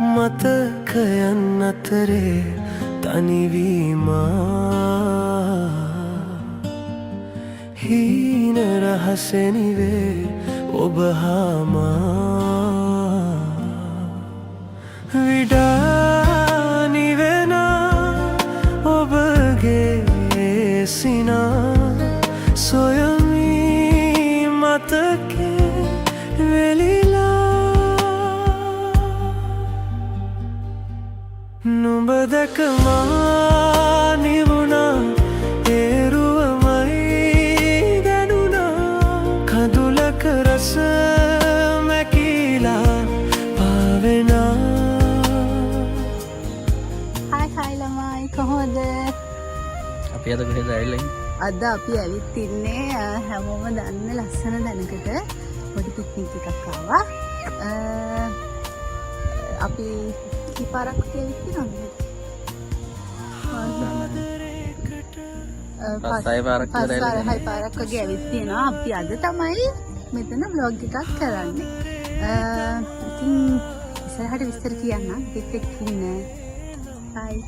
මතකයන් අතරේ තනිවීම හීන රහසෙනිවේ ඔබ හාමා විඩානිවෙන ඔබගේ සිනා සොයමී මතකේ වෙලිලා නුඹ දැකමා නිවුණා ඒරුවමයි දැනුණා කඳුලක රස මැකිලා පාවෙනා හායි ළමයි කොහොමද? අපි අද කොහෙද ඇවිල්ලා අද අපි ඇවිත් ඉන්නේ හැමෝම දන්න ලස්සන දැනකට පොඩි පික්නික් එකක් ආවා. අපි කීපාරක් ඇවිත් ඉන්නවද? පස්සේ පාරක් පාරක් වගේ ඇවිත් තියෙනවා. අපි අද තමයි මෙතන vlog එකක් කරන්නේ. ඉතින් ඉස්සරහට විස්තර කියන්න පිට එක්ක ඉන්න. Bye.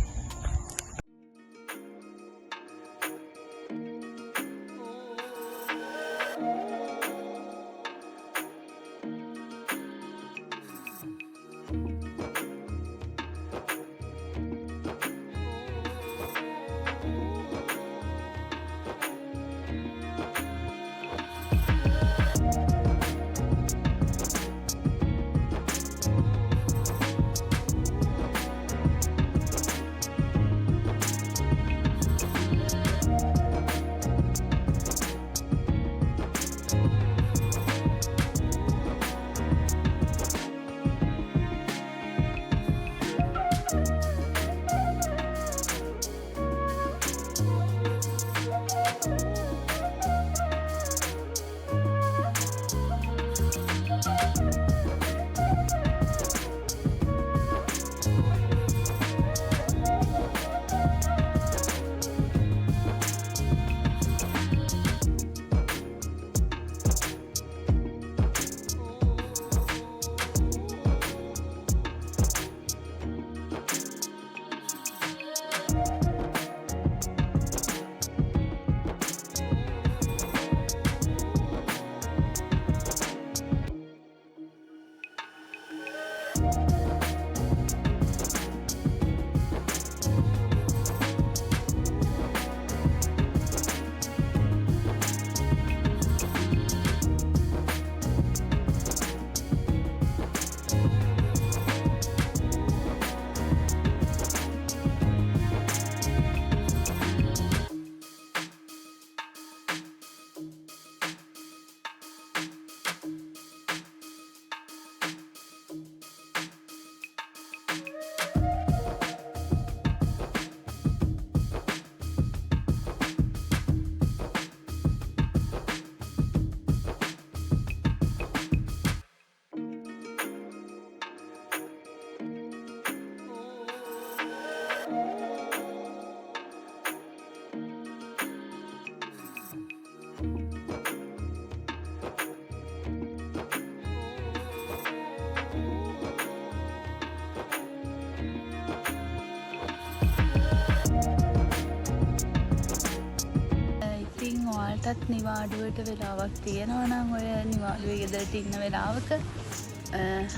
ඔයාලටත් නිවාඩුවට වෙලාවක් තියෙනවා නම් ඔය නිවාඩුවේ ගෙදරට ඉන්න වෙලාවක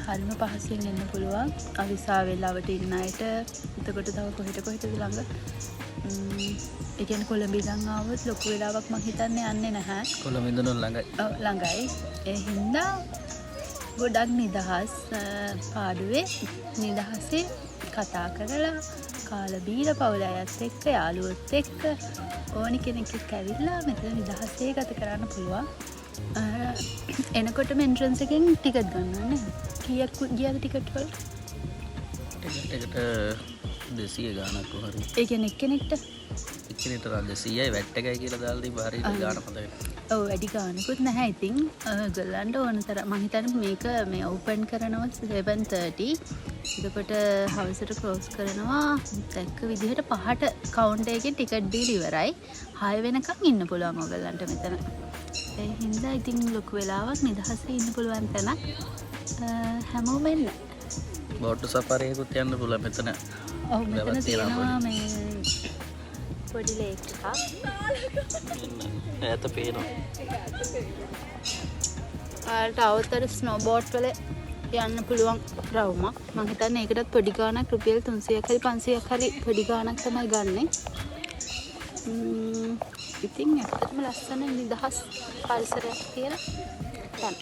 හරිම පහසුවෙන් එන්න පුළුවන්. අවිසා වෙලාවට ඉන්න අයට එතකොට තව කොහෙටද ළඟ ඒ කියන්නේ කොළඹ ඉඳන් ආවොත් ලොකු වෙලාවක් මං හිතන්නේ යන්නේ නැහැ. කොළඹ ඉඳන් ළඟයි. ඔව් ළඟයි. ඒ හින්දා ගොඩක් නිදහස් පාඩුවේ නිදහසේ කතා කරලා කාලා බීලා පවුල අයත් එක්ක යාළුවොත් එක්ක ඕනි කෙනෙක් එක්ක ඇවිල්ලා මෙතන නිදහසේ ගත කරන්න පුළුවන්. එනකොටම එන්ට්‍රන්ස් එකෙන් ටිකට් ගන්නවා නේ. කීයක් ගියාද ටිකට් වල? ටිකට් 200 ගානක් වහරි. ඒ කියන්නේ එක්කෙනෙක්ට 200යි වැට් එකයි කියලා දාලා දීපු හරියට ගාන හොඳයි. ඔව් වැඩි ගානකුත් නැහැ. ඉතින් ගොල්ලන්ට ඕන තරම් මම හිතන්නේ මේක මේ ඕපන් කරනවා 7:30. එතකොට හවසට ක්ලෝස් කරනවා දැක්ක විදිහට 5ට කවුන්ටර් එකේ ටිකට් දීලා ඉවරයි. 6 වෙනකන් ඉන්න පුළුවන් ඔයගලන්ට මෙතන. ඒ හින්දා ඉතින් ලොකු වෙලාවක් නිදහසේ ඉන්න පුළුවන් තැනක්. හැමෝම එන්න. බෝට්ටු සෆාරියකුත් යන්න පුළුවන් මෙතන. ඔව් මෙතන වැවක් තියෙනවා තියෙනවා මේ පොඩි ලේක් එකක්. ඈත පේනවා. ආට අවතර ස්නෝ බෝට් වල යන්න පුළුවන් රවුමක්. මම හිතන්නේ ඒකටත් පොඩි ගාණක් රුපියල් 300ක් හරි 500ක් හරි පොඩි ගාණක් තමයි ගන්නෙ. ඉතින් ඇත්තටම ලස්සන නිදහස් පරිසරයක් තියෙන තැන.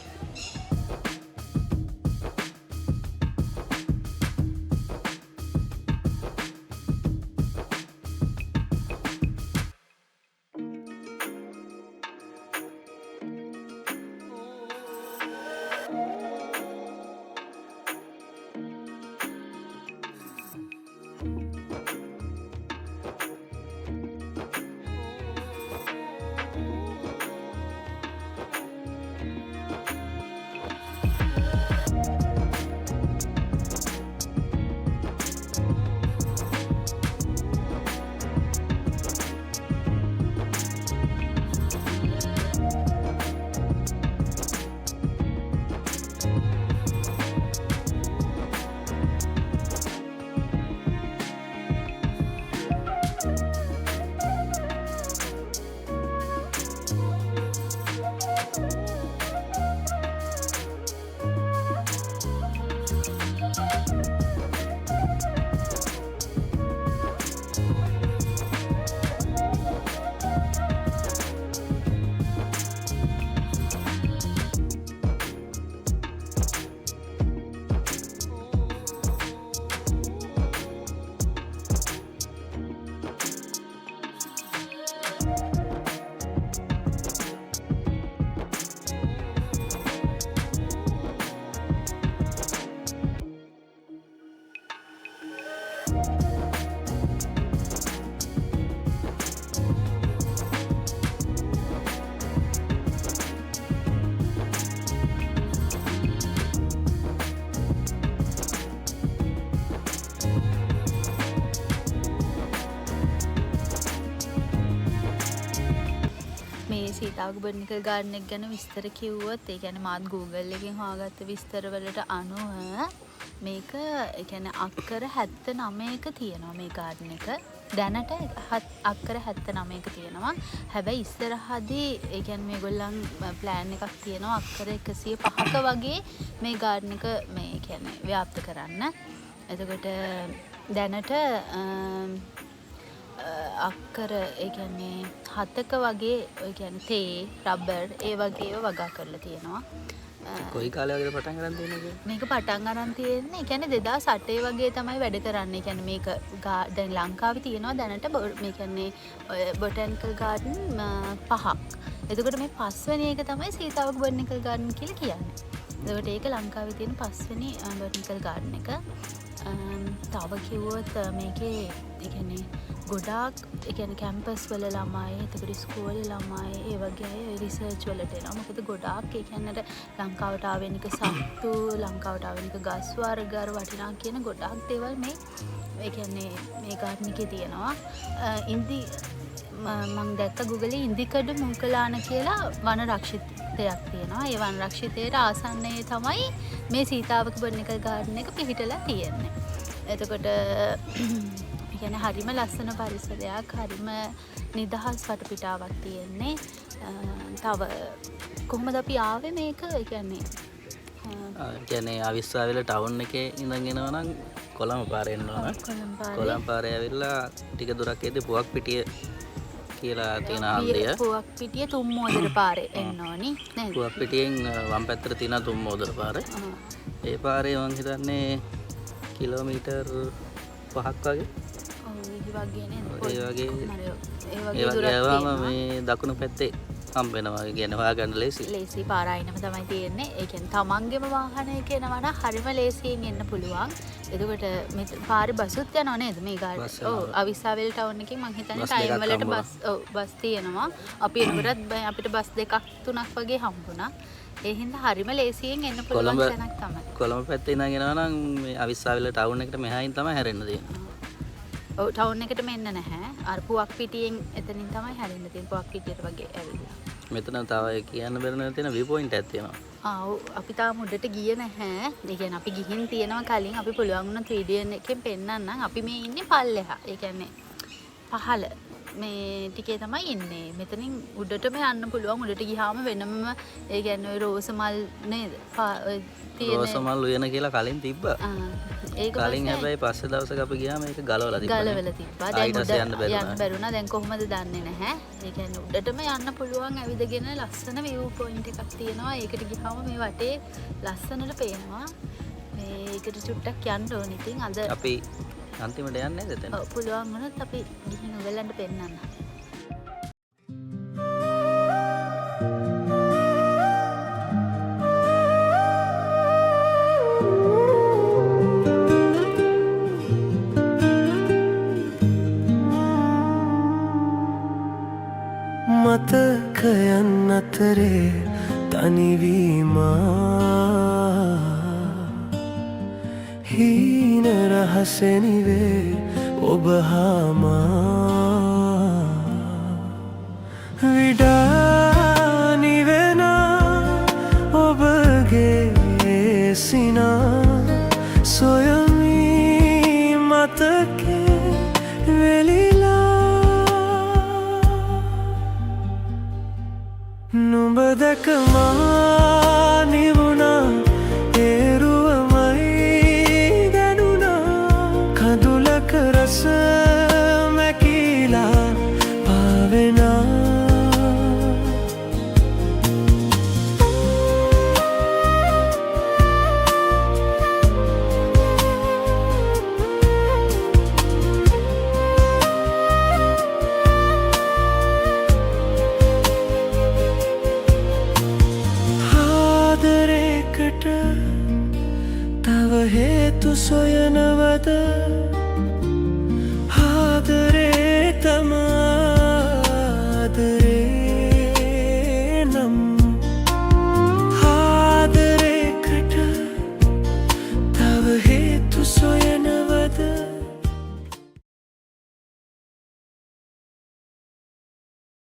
සීතාවක බොටනිකල් ගාඩන් එක ගැන විස්තර කිව්වොත් ඒ කියන්නේ මාත් Google එකෙන් හොයාගත්ත විස්තර වලට අනුව මේක ඒ කියන්නේ අක්කර 79ක තියෙනවා මේ ගාඩන් එක. දැනට අක්කර 79ක තියෙනවා. හැබැයි ඉස්සරහදී ඒ කියන්නේ මේගොල්ලන් ප්ලෑන් එකක් තියෙනවා අක්කර 105ක වගේ මේ ගාඩන් එක මේ කියන්නේ ව්‍යාප්ත කරන්න. එතකොට දැනට අක්කර ඒ කියන්නේ 7ක වගේ ඒ කියන්නේ තේ, රබර් ඒ වගේ ඒවා වගා කරලා තියෙනවා. කොයි කාලේ වගේද පටන් ගන්න තියෙන්නේ? මේක පටන් ගන්න තියෙන්නේ ඒ කියන්නේ 2008 වගේ තමයි වැඩ කරන්නේ. ඒ කියන්නේ මේක දැන් ලංකාවේ තියෙනවා දැනට මේ කියන්නේ බොටැනිකල් ගාඩන් 5ක්. එතකොට මේ 5 වෙනි එක තමයි සීතාවක බොටැනිකල් ගාඩන් කියලා කියන්නේ. එතකොට ඒක ලංකාවේ තියෙන 5 වෙනි බොටැනිකල් ගාඩන් එක. තව කිව්වොත් මේකේ ඒ කියන්නේ ගොඩාක් ඒ කියන්නේ කැම්පස් වල ළමයි, එතකොට ඉස්කෝලේ ළමයි, ඒ වගේ අය රිසර්ච් වලට එනවා. මොකද ගොඩාක් ඒ කියන්නේ ලංකාවට ආවෙනික සත්තු, ලංකාවට ආවෙනික ගස් වර්ග වටිනා කියන ගොඩාක් දේවල් මේ ඒ කියන්නේ මේ ගාඩන් එකේ තියෙනවා. මම දැක්ක Google ඉන්දිකඩ මුංකලාන කියලා වන රක්ෂිතයක් තියෙනවා. ඒ වන රක්ෂිතයට ආසන්නයේ තමයි මේ සීතාවක බොටැනිකල් ගාඩන් එක පිහිටලා තියෙන්නේ. එතකොට කියන්නේ හරිම ලස්සන පරිසරයක්, හරිම නිදහස් වටපිටාවක් තියෙන්නේ. තව කොහොමද අපි ආවේ මේක? ඒ කියන්නේ අවිස්සාවේල ටවුන් එකේ ඉඳන් එනවා නම් කොළඹ පාරේ එන්න ඕන. කොළඹ පාරේ ඇවිල්ලා ටික දුරක් යද්දී පුවක් පිටිය කියලා තියෙන හන්දිය. පුවක් පිටිය තුම්මෝදර පාරේ එන්න ඕනි නේද? පුවක් පිටියෙන් වම් පැත්තට තියෙන තුම්මෝදර පාර. ඒ පාරේ මං හිතන්නේ කිලෝමීටර් 5ක් වගේ. ඒ වගේ මේ දකුණු පැත්තේ හම්බ වෙනවා. කියන්නේ හොයාගන්න ලේසි. ලේසි පාරායිනම තමයි තියෙන්නේ. ඒ කියන්නේ තමන්ගේම වාහනයක එනවා නම් හරිම ලේසියෙන් එන්න පුළුවන්. එතකොට මේ පාරේ බස්ුත් යනවා නේද මේ ගාඩන්? ඔව් අවිස්සාවේල ටවුන් එකේ මං හිතන්නේ ටයිම් වලට බස් තියෙනවා. අපි එනකොටත් අපිට බස් 2ක් 3ක් වගේ හම්බුණා. ඒ හින්දා හරිම ලේසියෙන් එන්න පුළුවන් තැනක් තමයි. කොළඹ පැත්තේ ඉඳන් එනවා නම් මේ අවිස්සාවේල ටවුන් එකට මෙහායින් තමයි හැරෙන්න තියෙන්නේ. ඔව් ටවුන් එකට මෙන්න නැහැ. අර පුවක් පිටියෙන් එතනින් තමයි හැරෙන්න තියෙන්නේ. පුවක් පිටියට වගේ ඇවිල්ලා. මෙතන තව කියන්න බැරි නැති තියෙන view point එකක් තියෙනවා. අපි තාම උඩට ගියේ නැහැ. ඒ කියන්නේ අපි ගිහින් තියෙනවා කලින් අපි පුළුවන් වුණා 3D එකෙන් පෙන්නන්නම්. අපි මේ ඉන්නේ පල්ලෙහා. ඒ කියන්නේ පහළ මේ ටිකේ තමයි ඉන්නේ. මෙතනින් උඩටම යන්න පුළුවන්. උඩට ගියාම වෙනම ඒ කියන්නේ ඔය රෝස මල් නේද? රෝස මල් උයන කියලා කලින් තිබ්බා. ඒක කලින් හැබැයි පස්සේ දවසක අපි ගියාම ඒක ගලවලා තිබ්බා. ගලවලා තිබ්බා. දැන් උඩ යන්න බැරුණා. දැන් කොහොමද දන්නේ නැහැ. ඒ කියන්නේ උඩටම යන්න පුළුවන් ඇවිදගෙන ලස්සන view point එකක් තියෙනවා. ඒකට ගියාම මේ වටේ ලස්සනට පේනවා. මේකට චුට්ටක් යන්න ඕන. ඉතින් අද අපි අන්තිමට යන්නේ නේද එතන? ඔව් පුළුවන් වුණොත් අපි ගිහින් ඔයගලන්ට පෙන්නන්න. මතකයන් අතරේ තනිවීමා හීන රහසෙනිවේ ඔබ හාමා විඩානිවෙන ඔබගේ සිනා සොයමී මතකේ වෙලිලා නුඹ දැකමා නිවුණා ඒරුවමයි දැනුණා කඳුලක රස මැකිලා පාවෙනා ආදරේකට තව හේතු සොයනවද